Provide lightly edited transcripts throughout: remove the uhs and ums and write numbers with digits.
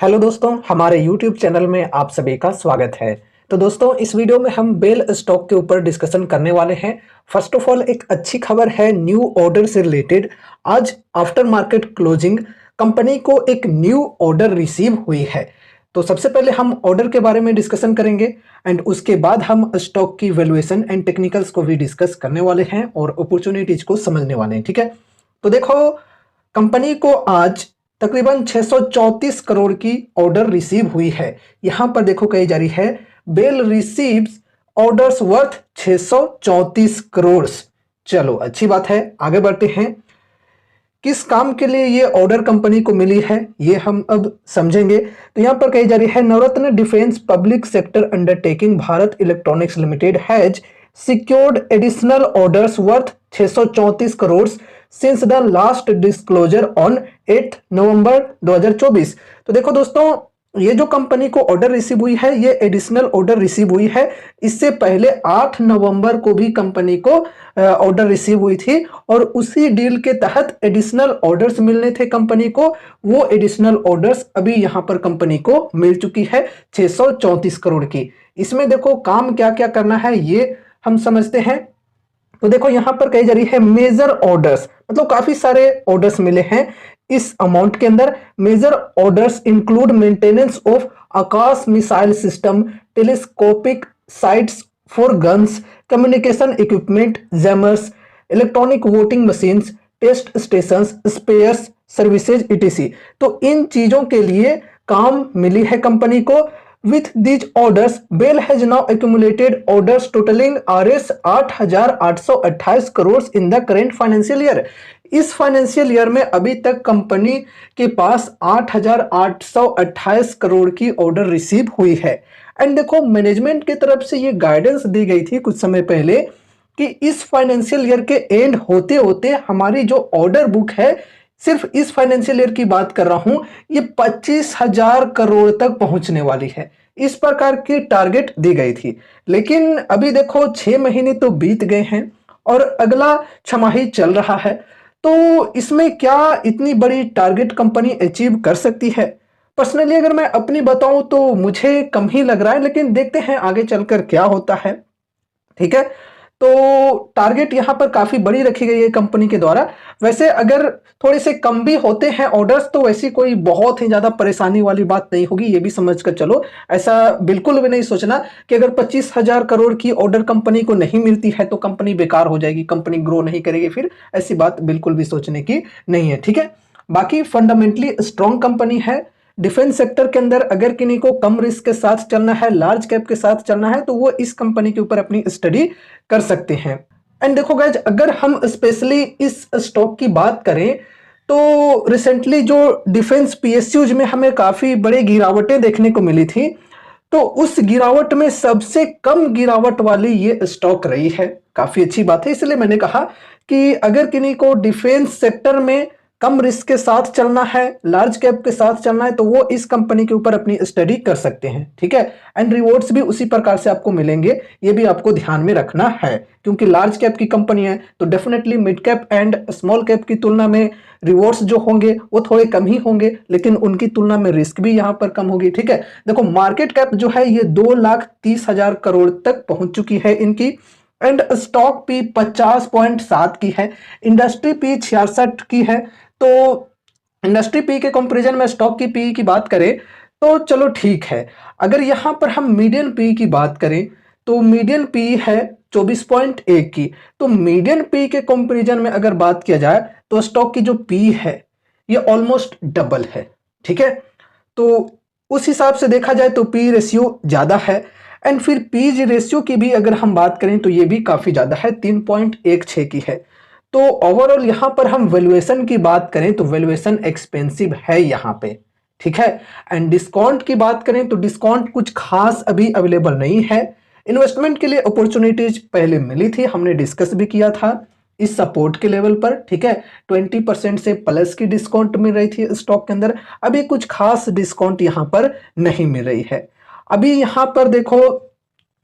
Hello दोस्तों, हमारे YouTube channel में आप सभी का स्वागत है। तो दोस्तों, इस वीडियो में हम बेल स्टॉक के ऊपर डिस्कशन करने वाले हैं। फर्स्ट ऑफ ऑल एक अच्छी खबर है न्यू ऑर्डर से रिलेटेड। आज आफ्टर मार्केट क्लोजिंग कंपनी को एक न्यू ऑर्डर रिसीव हुई है। तो सबसे पहले हम ऑर्डर के बारे में डिस्कशन करेंगे एंड उसके बाद हम स्टॉक की वैल्यूएशन एंड टेक्निकल्स को भी डिस्कस करने वाले हैं और अपॉर्चुनिटीज को समझने वाले हैं। ठीक है, तो देखो, कंपनी को आज तकरीबन 634 करोड़ की ऑर्डर रिसीव हुई है। यहां पर देखो कही जा रही है BEL receives orders worth 634 crore. चलो अच्छी बात है, आगे बढ़ते हैं। किस काम के लिए ये ऑर्डर कंपनी को मिली है ये हम अब समझेंगे। तो यहां पर कही जा रही है Navratna defence public sector undertaking Bharat Electronics Limited has secured additional orders worth 634 crore since the last disclosure on 8 November 2024। तो देखो दोस्तों, ये जो कंपनी को ऑर्डर रिसीव हुई है ये एडिशनल ऑर्डर रिसीव हुई है। इससे पहले 8 नवंबर को भी कंपनी को ऑर्डर रिसीव हुई थी और उसी डील के तहत एडिशनल ऑर्डर्स मिलने थे कंपनी को। वो एडिशनल ऑर्डर्स अभी यहां पर कंपनी को मिल चुकी है 634 करोड़ की। इसमें देखो काम क्या क्या करना है ये हम समझते हैं। तो देखो यहां पर कही जा रही है मेजर ऑर्डर्स, मतलब काफी सारे ऑर्डर्स मिले हैं इस अमाउंट के अंदर। Major orders include maintenance of Akash missile system, telescopic sights for guns, communication equipment, jammers, electronic voting machines, test stations, spares, services etc. तो इन चीजों के लिए काम मिली है कंपनी को। With these orders, BEL has now accumulated orders totaling Rs 8,828 crore in the current financial year। इस financial year में अभी तक कंपनी के पास 8,828 करोड़ की ऑर्डर रिसीव हुई है। एंड देखो, मैनेजमेंट की तरफ से ये गाइडेंस दी गई थी कुछ समय पहले कि इस फाइनेंशियल ईयर के एंड होते होते हमारी जो ऑर्डर बुक है, सिर्फ इस फाइनेंशियल ईयर की बात कर रहा हूं, ये 25,000 करोड़ तक पहुंचने वाली है। इस प्रकार की टारगेट दी गई थी। लेकिन अभी देखो 6 महीने तो बीत गए हैं और अगला छमाही चल रहा है। तो इसमें क्या इतनी बड़ी टारगेट कंपनी अचीव कर सकती है? पर्सनली अगर मैं अपनी बताऊं तो मुझे कम ही लग रहा है, लेकिन देखते हैं आगे चलकर क्या होता है। ठीक है, तो टारगेट यहां पर काफी बड़ी रखी गई है कंपनी के द्वारा। वैसे अगर थोड़े से कम भी होते हैं ऑर्डर्स तो वैसी कोई बहुत ही ज्यादा परेशानी वाली बात नहीं होगी, ये भी समझ कर चलो। ऐसा बिल्कुल भी नहीं सोचना कि अगर 25,000 करोड़ की ऑर्डर कंपनी को नहीं मिलती है तो कंपनी बेकार हो जाएगी, कंपनी ग्रो नहीं करेगी। फिर ऐसी बात बिल्कुल भी सोचने की नहीं है। ठीक है, बाकी फंडामेंटली स्ट्रॉन्ग कंपनी है। डिफेंस सेक्टर के अंदर अगर किन्हीं को कम रिस्क के साथ चलना है, लार्ज कैप के साथ चलना है, तो वो इस कंपनी के ऊपर अपनी स्टडी कर सकते हैं। एंड देखो गाइज, अगर हम स्पेशली इस स्टॉक की बात करें तो रिसेंटली जो डिफेंस पीएसयूज में हमें काफी बड़े गिरावटें देखने को मिली थी, तो उस गिरावट में सबसे कम गिरावट वाली ये स्टॉक रही है। काफी अच्छी बात है, इसलिए मैंने कहा कि अगर किन्हीं को डिफेंस सेक्टर में कम रिस्क के साथ चलना है, लार्ज कैप के साथ चलना है, तो वो इस कंपनी के ऊपर अपनी स्टडी कर सकते हैं। ठीक है, एंड रिवॉर्ड्स भी उसी प्रकार से आपको मिलेंगे, ये भी आपको ध्यान में रखना है। क्योंकि लार्ज कैप की कंपनी है तो definitely mid cap and small cap की तुलना में रिवॉर्ड्स जो होंगे वो थोड़े कम ही होंगे, लेकिन उनकी तुलना में रिस्क भी यहाँ पर कम होगी। ठीक है, देखो मार्केट कैप जो है ये 2,30,000 करोड़ तक पहुंच चुकी है इनकी। एंड स्टॉक पी 50.7 की है, इंडस्ट्री पी 66 की है। तो इंडस्ट्री पी के कंपैरिजन में स्टॉक की पी की बात करें तो चलो ठीक है। अगर यहां पर हम मीडियन पी की बात करें तो मीडियन पी है 24.1 की। तो मीडियन पी के कंपैरिजन में अगर बात किया जाए तो स्टॉक की जो पी है ये ऑलमोस्ट डबल है। ठीक है, तो उस हिसाब से देखा जाए तो पी रेशियो ज्यादा है। एंड फिर पी रेशियो की भी अगर हम बात करें तो ये भी काफी ज्यादा है, 3.16 की है। तो ओवरऑल यहां पर हम वैल्यूएशन की बात करें तो वैल्यूएशन एक्सपेंसिव है यहां पे। ठीक है, एंड डिस्काउंट की बात करें तो डिस्काउंट कुछ खास अभी अवेलेबल नहीं है। इन्वेस्टमेंट के लिए अपॉर्चुनिटीज पहले मिली थी, हमने डिस्कस भी किया था इस सपोर्ट के लेवल पर। ठीक है, 20% से प्लस की डिस्काउंट मिल रही थी स्टॉक के अंदर। अभी कुछ खास डिस्काउंट यहां पर नहीं मिल रही है। अभी यहां पर देखो,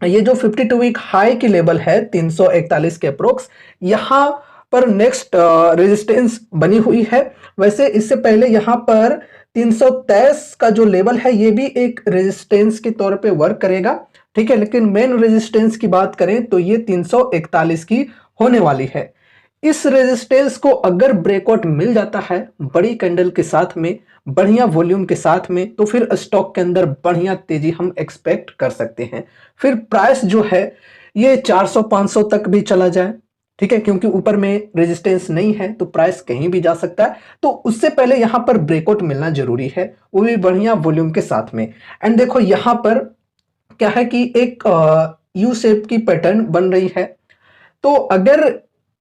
ये जो 52 वीक हाई की लेवल है 341 के अप्रोक्स, यहां पर नेक्स्ट रेजिस्टेंस बनी हुई है। वैसे इससे पहले यहाँ पर 323 का जो लेवल है ये भी एक रेजिस्टेंस के तौर पे वर्क करेगा, ठीक है। लेकिन मेन रेजिस्टेंस की बात करें तो ये 341 की होने वाली है। इस रेजिस्टेंस को अगर ब्रेकआउट मिल जाता है बड़ी कैंडल के साथ में, बढ़िया वॉल्यूम के साथ में, तो फिर स्टॉक के अंदर बढ़िया तेजी हम एक्सपेक्ट कर सकते हैं। फिर प्राइस जो है ये 400-500 तक भी चला जाए, ठीक है, क्योंकि ऊपर में रेजिस्टेंस नहीं है तो प्राइस कहीं भी जा सकता है। तो उससे पहले यहां पर ब्रेकआउट मिलना जरूरी है, वो भी बढ़िया वॉल्यूम के साथ में। एंड देखो यहां पर क्या है कि एक यू शेप की पैटर्न बन रही है। तो अगर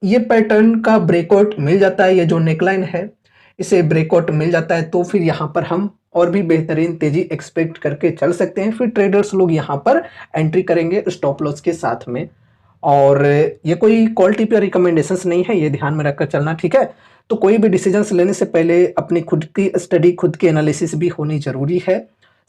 ये पैटर्न का ब्रेकआउट मिल जाता है, ये जो नेकलाइन है इसे ब्रेकआउट मिल जाता है, तो फिर यहाँ पर हम और भी बेहतरीन तेजी एक्सपेक्ट करके चल सकते हैं। फिर ट्रेडर्स लोग यहाँ पर एंट्री करेंगे स्टॉप लॉस के साथ में। और ये कोई कॉल टिप या रिकमेंडेशंस नहीं है, ये ध्यान में रखकर चलना, ठीक है। तो कोई भी डिसीजंस लेने से पहले अपनी खुद की स्टडी, खुद की एनालिसिस भी होनी जरूरी है।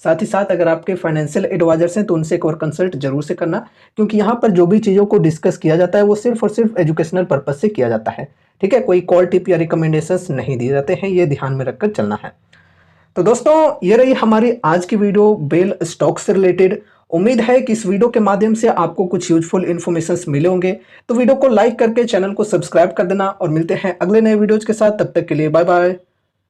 साथ ही साथ अगर आपके फाइनेंशियल एडवाइजर्स हैं तो उनसे एक और कंसल्ट जरूर से करना, क्योंकि यहाँ पर जो भी चीज़ों को डिस्कस किया जाता है वो सिर्फ और सिर्फ एजुकेशनल पर्पज से किया जाता है, ठीक है। कोई कॉल टिप या रिकमेंडेशंस नहीं दिए जाते हैं, ये ध्यान में रखकर चलना है। तो दोस्तों ये रही हमारी आज की वीडियो बेल स्टॉक से रिलेटेड। उम्मीद है कि इस वीडियो के माध्यम से आपको कुछ यूजफुल इन्फॉर्मेशन मिले होंगे। तो वीडियो को लाइक करके चैनल को सब्सक्राइब कर देना और मिलते हैं अगले नए वीडियोज के साथ। तब तक के लिए बाय बाय।